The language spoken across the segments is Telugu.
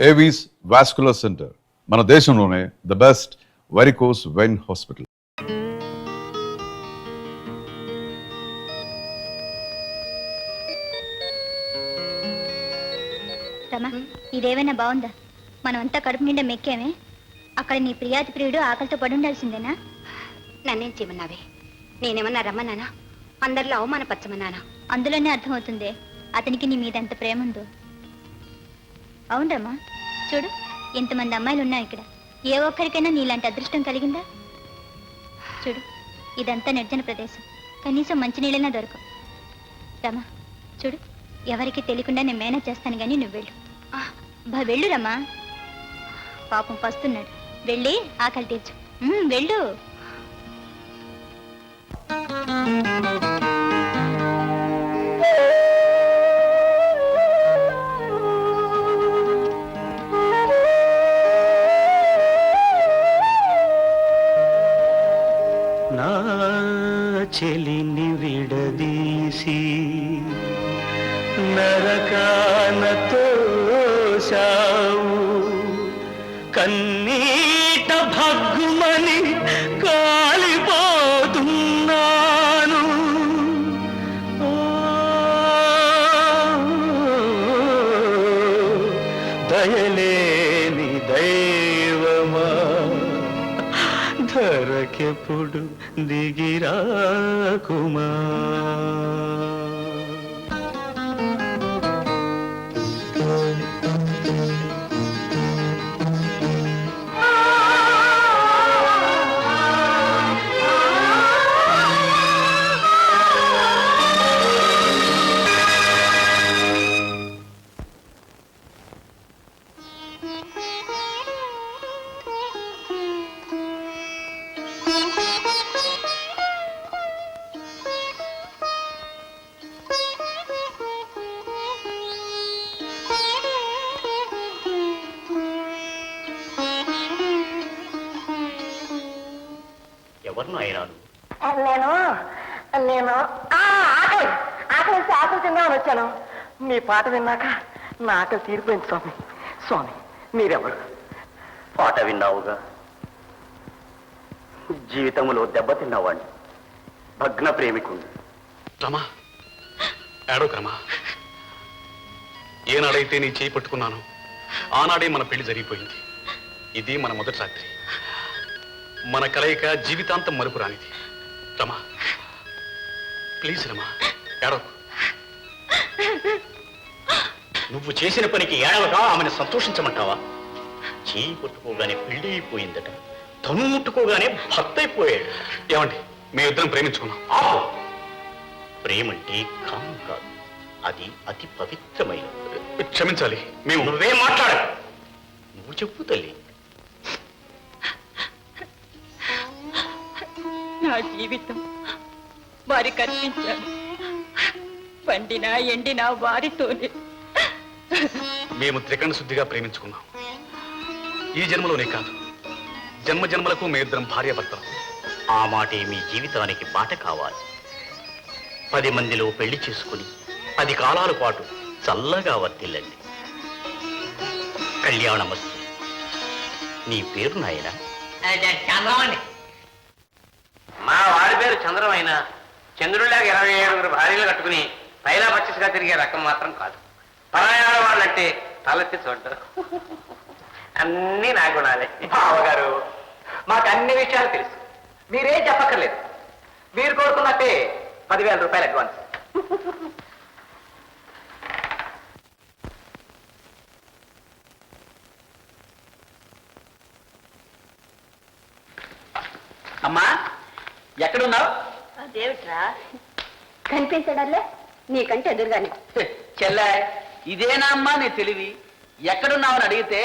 ఏవీస్ వాస్కులర్ సెంటర్, మన దేశంలోనే the best varicose vein hospital. Rama, ఇదేమైనా బాగుందా? మనమంతా కడుపు నిండా మెక్కేమే. అక్కడ నీ ప్రియాతి ప్రియుడు ఆకలితో పడి ఉండాల్సిందేనా? నన్నేం చేయమన్నావే? నేనేమన్నా రమ్మన్నానా? అందరిలో అవమానపరచమన్నానా? అందులోనే అర్థమవుతుంది అతనికి నీ మీద ఎంత ప్రేమ ఉందో. అవునమ్మా, చూడు, ఇంతమంది అమ్మాయిలు ఉన్నాయి ఇక్కడ. ఏ ఒక్కరికైనా నీలాంటి అదృష్టం కలిగిందా? చూడు, ఇదంతా నిర్జన ప్రదేశం, కనీసం మంచినీళ్ళైనా దొరకవు. రమా, చూడు, ఎవరికి తెలియకుండా నేను మేనేజ్ చేస్తాను, కానీ నువ్వు వెళ్ళు. వెళ్ళు రమా, పాపం పస్తున్నాడు. వెళ్ళి ఆకలి తీర్చు. వెళ్ళు. నా చెలిని విడదీసి నరకాన తోశావు, కన్నీట భగ్గుమని కాలిపోతున్నాను. దయలేని దైవమా, ధరకెప్పుడు దిగిరాకుమా. నేను ఆకలి ఆకలి తిందామని వచ్చాను. మీ పాట విన్నాక నా ఆకలి తీరిపోయింది. స్వామి, స్వామి, మీరెవరు? పాట విన్నావుగా, జీవితంలో దెబ్బతిన్నవాడిని, భగ్న ప్రేమికుడు. రమా, ఏడోకు రమా. ఏనాడైతే నీ చేయి పట్టుకున్నాను ఆనాడే మన పెళ్లి జరిగిపోయింది. ఇది మన మొదటి రాత్రి. మన కలయిక జీవితాంతం మరుపు రానిది. రమా, ప్లీజ్ రమా, ఏడోకు. నువ్వు చేసిన పనికి ఏడవగా ఆమెను సంతోషించమంటావా? చేయి పట్టుకోగానే పెళ్లి అయిపోయిందట, తను ముట్టుకోగానే భర్త అయిపోయాడు. ఏమండి, మేమిద్దరం ప్రేమించుకున్నాం. ఆపు! ప్రేమంటే కామం కాదు, అది అతి పవిత్రమైనది. క్షమించాలి. మేము నువ్వేం మాట్లాడ, నువ్వు చెప్పు తల్లి. నా జీవితం వారికి అర్పించాను. పండినా ఎండినా వారితోనే. మేము త్రికరణ శుద్ధిగా ప్రేమించుకున్నాం. ఈ జన్మలోనే కాదు, జన్మ జన్మలకు మేమిద్దరం భార్యాభర్తలు. ఆ మాటే మీ జీవితానికి బాట కావాలి. 10 మందిలో పెళ్లి చేసుకుని 10 కాలాల పాటు చల్లగా వర్తిల్లండి. కళ్యాణమస్తు. నీ పేరు నాయన? చంద్రమండి. మా వాడి పేరు చంద్రమైన. చంద్రుడిలాగా 27 భార్యలు కట్టుకుని పైలా పచ్చిగా తిరిగే రకం మాత్రం కాదు. పరాయాల వాళ్ళంటే తలెత్తి చూడ్డారు. అన్నీ నా గుణాలే. బావగారు, మాకు అన్ని విషయాలు తెలుసు, మీరేం చెప్పక్కర్లేదు. మీరు కోరుకున్నట్టే 10,000 రూపాయలు అడ్వాన్స్. అమ్మా, ఎక్కడున్నావు? అదేమిట్రా కనిపించడల్లే నీకంటే ఎదురుగానే. చెల్లె, ఇదేనా అమ్మా నీ తెలివి? ఎక్కడున్నావని అడిగితే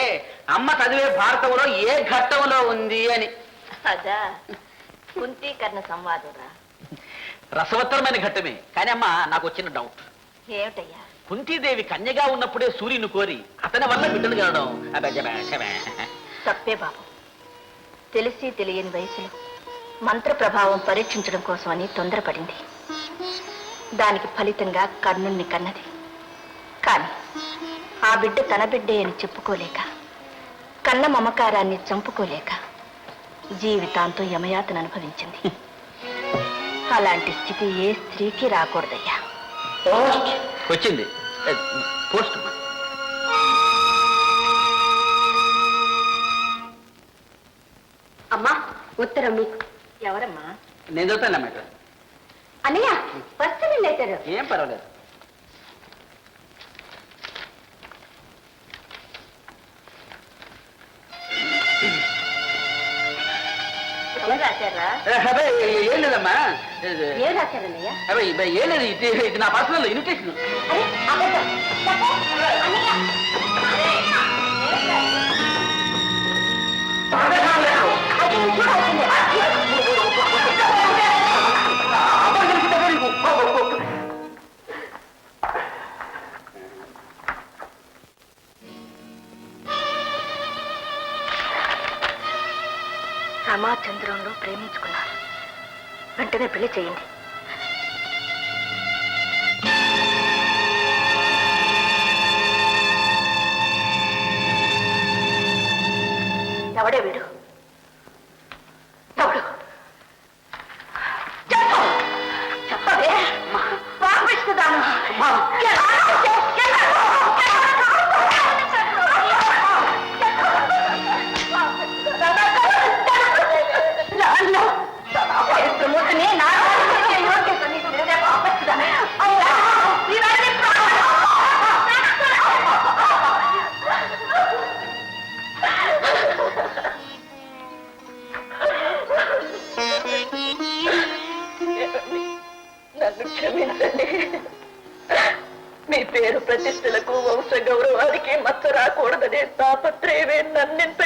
అమ్మ చదివే భారతంలో ఏ ఘట్టంలో ఉంది అని. అదా కుంతీకరణ సంవాదరా. రసవత్తరమైన ఘట్టమే. కానీ అమ్మా, నాకు వచ్చిన డౌట్. ఏమిటయ్యా? కుంతీదేవి కన్యగా ఉన్నప్పుడే సూర్యుని కోరి అతని వల్ల బిడ్డలు కలడం తప్పే బాబు. తెలిసి తెలియని వయసులో మంత్ర ప్రభావం పరీక్షించడం కోసమని తొందరపడింది. దానికి ఫలితంగా కర్ణుణ్ణి కన్నది. కానీ ఆ బిడ్డ తన బిడ్డే అని చెప్పుకోలేక, కన్న మమకారాన్ని చంపుకోలేక జీవితాంతం యమయాతను అనుభవించింది. అలాంటి స్థితి ఏ స్త్రీకి రాకూడదయ్యా. వచ్చింది పోస్ట్. అమ్మా, ఉత్తరం మీకు. ఎవరమ్మా? నేను చదువుతాను మేడం. అన్నయ్య, వస్తానండి అయితే. ఏం పర్వాలేదు. ఏం రాశారా? ఏం లేదమ్మా, ఏం రాశారన్నయ్య? ఏం లేదు, ఇది నా పర్సనల్ ఇన్విటేషన్. అరే, అబద్ధం. చెప్పు. అన్నయ్య. అది నువ్వు చూడాల్సిందే. రామచంద్రంలో ప్రేమించుకున్నారు. వెంటనే పెళ్లి చేయండి. ఎవడే వీడు? ఎవడు? చెప్పు. చెప్పవే. పాపిస్తుదాను. నన్ను క్షమించండి. మీ పేరు ప్రతిష్టలకు, వంశ గౌరవానికి మచ్చ రాకూడదనే తాపత్రయమే నన్నింత